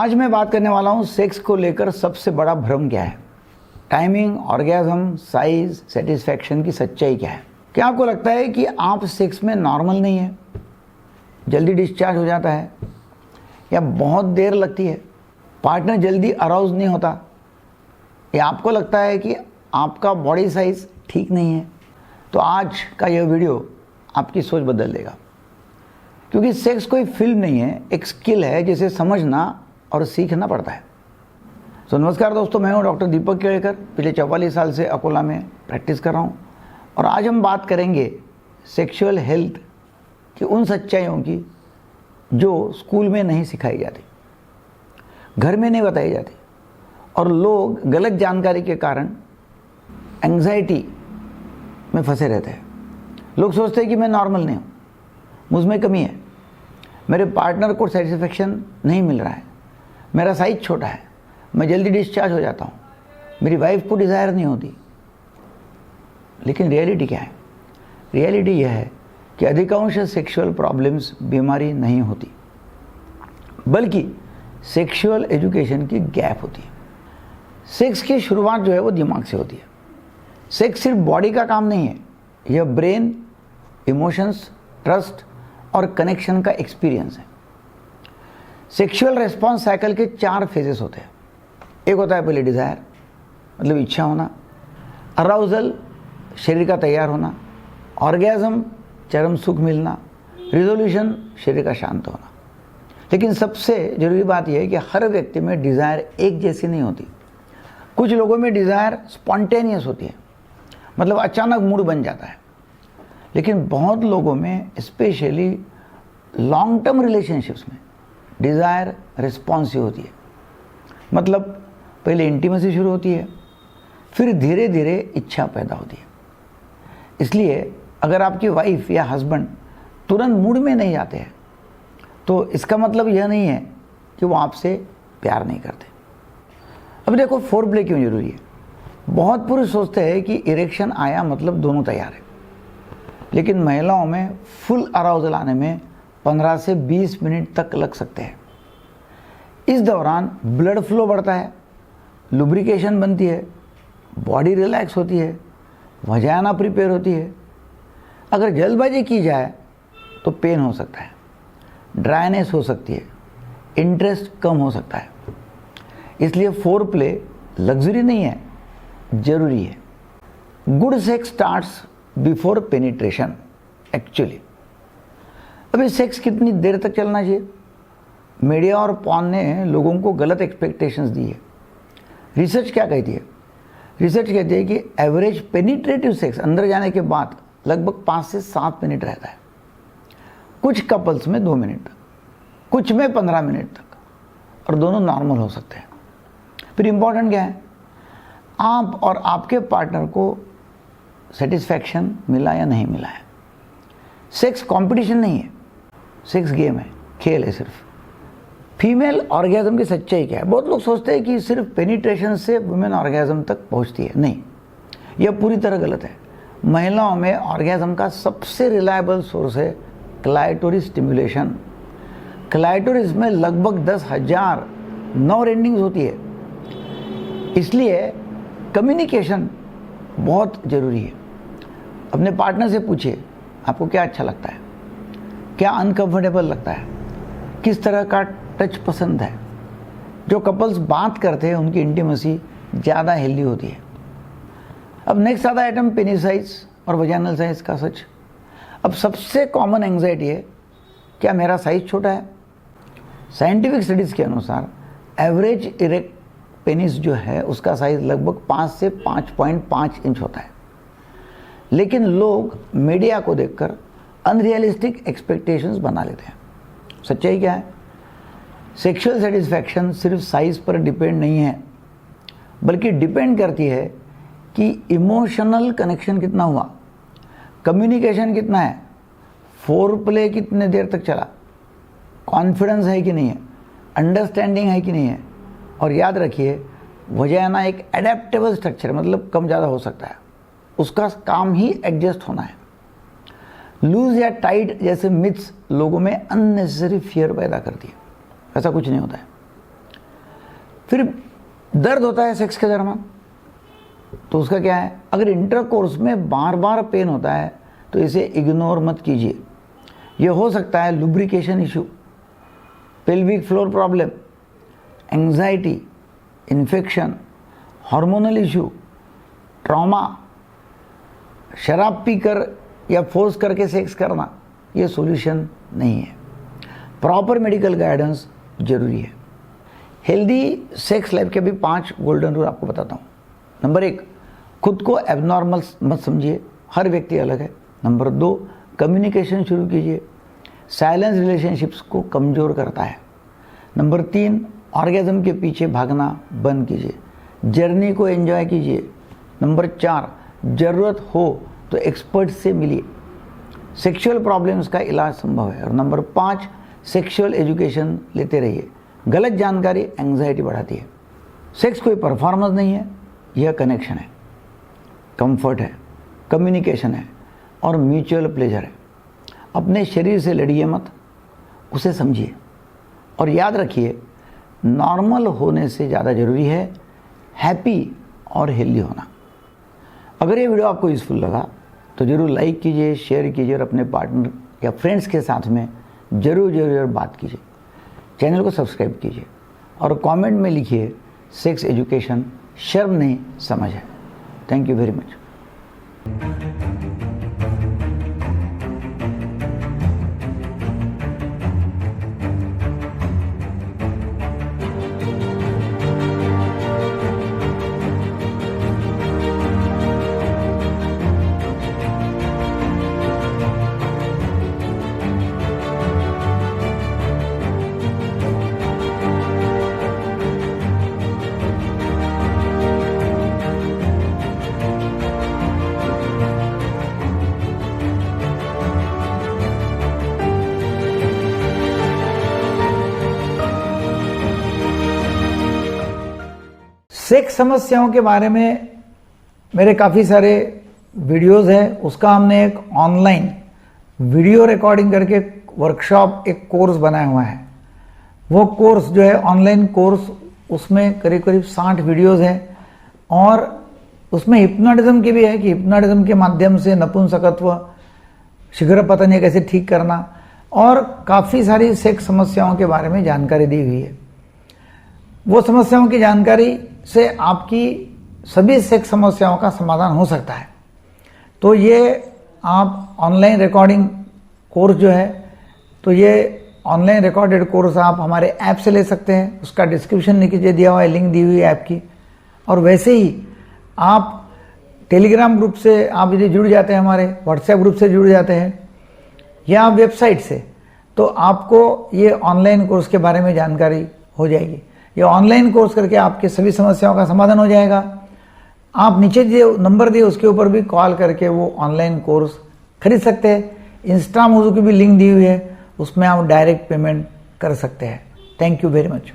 आज मैं बात करने वाला हूँ सेक्स को लेकर सबसे बड़ा भ्रम क्या है, टाइमिंग, ऑर्गेज़म, साइज, सेटिस्फैक्शन की सच्चाई क्या है। क्या आपको लगता है कि आप सेक्स में नॉर्मल नहीं है, जल्दी डिस्चार्ज हो जाता है या बहुत देर लगती है, पार्टनर जल्दी अराउज नहीं होता, या आपको लगता है कि आपका बॉडी साइज ठीक नहीं है? तो आज का यह वीडियो आपकी सोच बदल देगा, क्योंकि सेक्स कोई फिल्म नहीं है, एक स्किल है जिसे समझना और सीखना पड़ता है। तो नमस्कार दोस्तों, मैं हूं डॉक्टर दीपक केड़कर। पिछले 44 साल से अकोला में प्रैक्टिस कर रहा हूं और आज हम बात करेंगे सेक्सुअल हेल्थ की उन सच्चाइयों की जो स्कूल में नहीं सिखाई जाती, घर में नहीं बताई जाती, और लोग गलत जानकारी के कारण एंग्जाइटी में फंसे रहते हैं। लोग सोचते हैं कि मैं नॉर्मल नहीं हूँ, मुझमें कमी है, मेरे पार्टनर को सेटिस्फेक्शन नहीं मिल रहा है, मेरा साइज छोटा है, मैं जल्दी डिस्चार्ज हो जाता हूँ, मेरी वाइफ को डिज़ायर नहीं होती। लेकिन रियलिटी क्या है? रियलिटी यह है कि अधिकांश सेक्सुअल प्रॉब्लम्स बीमारी नहीं होती, बल्कि सेक्सुअल एजुकेशन की गैप होती है। सेक्स की शुरुआत जो है वो दिमाग से होती है। सेक्स सिर्फ बॉडी का काम नहीं है, यह ब्रेन, इमोशंस, ट्रस्ट और कनेक्शन का एक्सपीरियंस है। सेक्सुअल रेस्पॉन्स साइकिल के 4 फेजेस होते हैं। एक होता है पहले डिज़ायर, मतलब इच्छा होना, अराउजल, शरीर का तैयार होना, ऑर्गेज़म, चरम सुख मिलना, रिजोल्यूशन, शरीर का शांत होना। लेकिन सबसे ज़रूरी बात यह है कि हर व्यक्ति में डिज़ायर एक जैसी नहीं होती। कुछ लोगों में डिज़ायर स्पॉन्टेनियस होती है, मतलब अचानक मूड बन जाता है। लेकिन बहुत लोगों में, स्पेशली लॉन्ग टर्म रिलेशनशिप्स में, डिज़ायर रिस्पॉन्सिव होती है। मतलब पहले इंटीमेसी शुरू होती है, फिर धीरे धीरे इच्छा पैदा होती है। इसलिए अगर आपकी वाइफ या हस्बैंड तुरंत मूड में नहीं जाते हैं, तो इसका मतलब यह नहीं है कि वो आपसे प्यार नहीं करते। अब देखो, फोरप्ले क्यों जरूरी है। बहुत पुरुष सोचते हैं कि इरेक्शन आया मतलब दोनों तैयार है, लेकिन महिलाओं में फुल अराउजल आने में 15 से 20 मिनट तक लग सकते हैं। इस दौरान ब्लड फ्लो बढ़ता है, लुब्रिकेशन बनती है, बॉडी रिलैक्स होती है, वजाना प्रिपेयर होती है। अगर जल्दबाजी की जाए तो पेन हो सकता है, ड्राइनेस हो सकती है, इंटरेस्ट कम हो सकता है। इसलिए फोरप्ले लग्जरी नहीं है, जरूरी है। Good sex starts before penetration actually. अभी सेक्स कितनी देर तक चलना चाहिए? मीडिया और पॉर्न ने लोगों को गलत एक्सपेक्टेशंस दी है। रिसर्च क्या कहती है? रिसर्च कहती है कि एवरेज पेनिट्रेटिव सेक्स अंदर जाने के बाद लगभग 5 से 7 मिनट रहता है। कुछ कपल्स में 2 मिनट तक, कुछ में 15 मिनट तक, और दोनों नॉर्मल हो सकते हैं। फिर इंपॉर्टेंट क्या है? आप और आपके पार्टनर को सेटिस्फैक्शन मिला या नहीं मिला है। सेक्स कंपटीशन नहीं है, सेक्स गेम है, खेल है सिर्फ। फीमेल ऑर्गेज़म की सच्चाई क्या है? बहुत लोग सोचते हैं कि सिर्फ पेनिट्रेशन से वुमेन ऑर्गेज़म तक पहुंचती है। नहीं, यह पूरी तरह गलत है। महिलाओं में ऑर्गेज़म का सबसे रिलायबल सोर्स है क्लाइटोरिस स्टिमुलेशन। क्लाइटोरिस में लगभग 10,000 नर्व एंडिंग्स होती है। इसलिए कम्युनिकेशन बहुत ज़रूरी है। अपने पार्टनर से पूछिए, आपको क्या अच्छा लगता है, क्या अनकंफर्टेबल लगता है, किस तरह का टच पसंद है। जो कपल्स बात करते हैं उनकी इंटीमेसी ज़्यादा हेल्दी होती है। अब नेक्स्ट आता है आइटम, पेनिस साइज और वजाइनल साइज का सच। अब सबसे कॉमन एंग्जाइटी है, क्या मेरा साइज छोटा है? साइंटिफिक स्टडीज़ के अनुसार एवरेज इरेक्ट पेनिस जो है उसका साइज लगभग 5 से 5.5 इंच होता है। लेकिन लोग मीडिया को देखकर अनरियलिस्टिक एक्सपेक्टेशंस बना लेते हैं। सच्चाई क्या है? सेक्सुअल सेटिस्फैक्शन सिर्फ साइज पर डिपेंड नहीं है, बल्कि डिपेंड करती है कि इमोशनल कनेक्शन कितना हुआ, कम्युनिकेशन कितना है, फोरप्ले कितने देर तक चला, कॉन्फिडेंस है कि नहीं है, अंडरस्टैंडिंग है कि नहीं है। और याद रखिए, वजाइना एक एडेप्टेबल स्ट्रक्चर, मतलब कम ज़्यादा हो सकता है, उसका काम ही एडजस्ट होना है। लूज या टाइट जैसे मिथ्स लोगों में अननेसेसरी फियर पैदा करती है। ऐसा कुछ नहीं होता है। फिर दर्द होता है सेक्स के दौरान, तो उसका क्या है? अगर इंटरकोर्स में बार बार पेन होता है तो इसे इग्नोर मत कीजिए। यह हो सकता है lubrication issue, pelvic floor problem, anxiety, infection, hormonal issue, trauma, शराब पीकर या फोर्स करके सेक्स करना, ये सॉल्यूशन नहीं है। प्रॉपर मेडिकल गाइडेंस जरूरी है। हेल्दी सेक्स लाइफ के भी 5 गोल्डन रूल आपको बताता हूँ। नंबर 1, खुद को एबनॉर्मल मत समझिए, हर व्यक्ति अलग है। नंबर 2, कम्युनिकेशन शुरू कीजिए, साइलेंस रिलेशनशिप्स को कमज़ोर करता है। नंबर 3, ऑर्गेज़म के पीछे भागना बंद कीजिए, जर्नी को एंजॉय कीजिए। नंबर 4, ज़रूरत हो तो एक्सपर्ट से मिलिए, सेक्सुअल प्रॉब्लम्स का इलाज संभव है। और नंबर 5, सेक्सुअल एजुकेशन लेते रहिए। गलत जानकारी एंग्जाइटी बढ़ाती है। सेक्स कोई परफॉर्मेंस नहीं है, यह कनेक्शन है, कंफर्ट है, कम्युनिकेशन है और म्यूचुअल प्लेजर है। अपने शरीर से लड़िए मत, उसे समझिए और याद रखिए, नॉर्मल होने से ज़्यादा ज़रूरी है हैप्पी और हेल्दी होना। अगर ये वीडियो आपको यूज़फुल लगा तो ज़रूर लाइक कीजिए, शेयर कीजिए और अपने पार्टनर या फ्रेंड्स के साथ में ज़रूर बात कीजिए। चैनल को सब्सक्राइब कीजिए और कमेंट में लिखिए, सेक्स एजुकेशन शर्म नहीं समझ है। Thank you very much. Sex समस्याओं के बारे में मेरे काफ़ी सारे वीडियोस हैं, उसका हमने एक ऑनलाइन वीडियो रिकॉर्डिंग करके वर्कशॉप, एक कोर्स बनाया हुआ है। वो कोर्स जो है ऑनलाइन कोर्स, उसमें करीब करीब 60 वीडियोस हैं और उसमें हिप्नोटिज्म की भी है कि हिप्नोटिज्म के माध्यम से नपुंसकत्व, शीघ्र पतन कैसे ठीक करना और काफ़ी सारी सेक्स समस्याओं के बारे में जानकारी दी हुई है। वो समस्याओं की जानकारी से आपकी सभी सेक्स समस्याओं का समाधान हो सकता है। तो ये आप ऑनलाइन रिकॉर्डिंग कोर्स जो है, तो ये ऑनलाइन रिकॉर्डेड कोर्स आप हमारे ऐप से ले सकते हैं। उसका डिस्क्रिप्शन नीचे दिया हुआ है, लिंक दी हुई है ऐप की। और वैसे ही आप टेलीग्राम ग्रुप से आप यदि जुड़ जाते हैं, हमारे व्हाट्सएप ग्रुप से जुड़ जाते हैं या वेबसाइट से, तो आपको ये ऑनलाइन कोर्स के बारे में जानकारी हो जाएगी। ये ऑनलाइन कोर्स करके आपके सभी समस्याओं का समाधान हो जाएगा। आप नीचे जो नंबर दिए उसके ऊपर भी कॉल करके वो ऑनलाइन कोर्स खरीद सकते हैं। इंस्टा मोजो की भी लिंक दी हुई है, उसमें आप डायरेक्ट पेमेंट कर सकते हैं। Thank you very much.